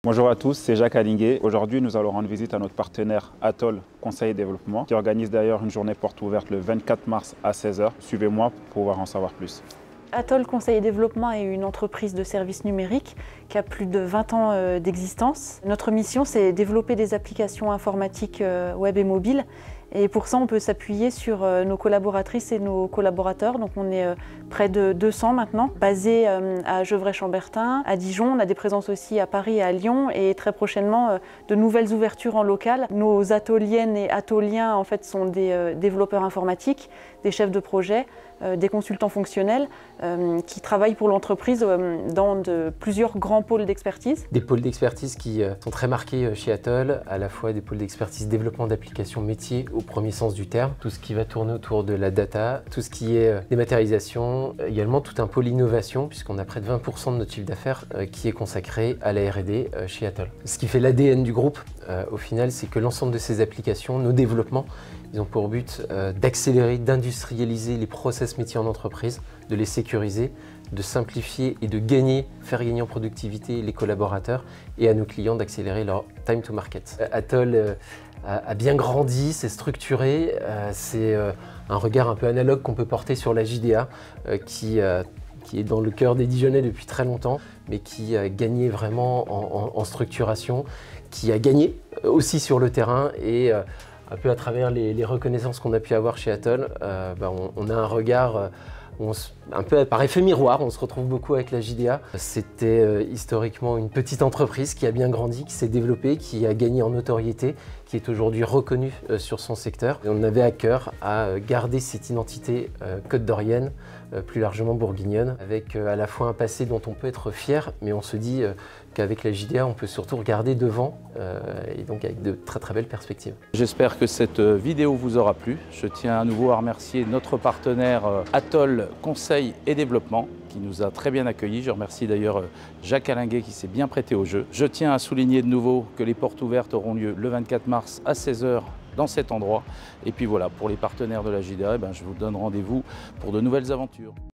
Bonjour à tous, c'est Jacques Alingué. Aujourd'hui, nous allons rendre visite à notre partenaire Atoll Conseil et Développement, qui organise d'ailleurs une journée porte ouverte le 24 mars à 16 h. Suivez-moi pour pouvoir en savoir plus. Atoll Conseil et Développement est une entreprise de services numériques qui a plus de 20 ans d'existence. Notre mission, c'est développer des applications informatiques web et mobiles. Et pour ça, on peut s'appuyer sur nos collaboratrices et nos collaborateurs. Donc on est près de 200 maintenant, basés à Gevrey-Chambertin, à Dijon. On a des présences aussi à Paris et à Lyon et très prochainement de nouvelles ouvertures en local. Nos atoliennes et atoliens en fait sont des développeurs informatiques, des chefs de projet, des consultants fonctionnels qui travaillent pour l'entreprise dans plusieurs grands pôles d'expertise. Des pôles d'expertise qui sont très marqués chez Atoll, à la fois des pôles d'expertise développement d'applications métiers au premier sens du terme, tout ce qui va tourner autour de la data, tout ce qui est dématérialisation, également tout un pôle innovation puisqu'on a près de 20% de notre chiffre d'affaires qui est consacré à la R&D chez Atoll. Ce qui fait l'ADN du groupe au final, c'est que l'ensemble de ces applications, nos développements, ils ont pour but d'accélérer, d'industrialiser les process métiers en entreprise, de les sécuriser, de simplifier et de faire gagner en productivité les collaborateurs et à nos clients d'accélérer leur time to market. Atoll a bien grandi, c'est structuré, c'est un regard un peu analogue qu'on peut porter sur la JDA qui est dans le cœur des Dijonnais depuis très longtemps, mais qui a gagné vraiment en structuration, qui a gagné aussi sur le terrain et un peu à travers les reconnaissances qu'on a pu avoir chez Atoll, on a un regard un peu par effet miroir, on se retrouve beaucoup avec la JDA. C'était historiquement une petite entreprise qui a bien grandi, qui s'est développée, qui a gagné en notoriété, qui est aujourd'hui reconnue sur son secteur. Et on avait à cœur à garder cette identité côte-d'Orienne, plus largement bourguignonne, avec à la fois un passé dont on peut être fier, mais on se dit qu'avec la JDA, on peut surtout regarder devant et donc avec de très très belles perspectives. J'espère que cette vidéo vous aura plu. Je tiens à nouveau à remercier notre partenaire Atoll Conseil et Développement qui nous a très bien accueillis. Je remercie d'ailleurs Jacques Alingué qui s'est bien prêté au jeu. Je tiens à souligner de nouveau que les portes ouvertes auront lieu le 24 mars à 16 h dans cet endroit. Et puis voilà, pour les partenaires de la JDA, je vous donne rendez-vous pour de nouvelles aventures.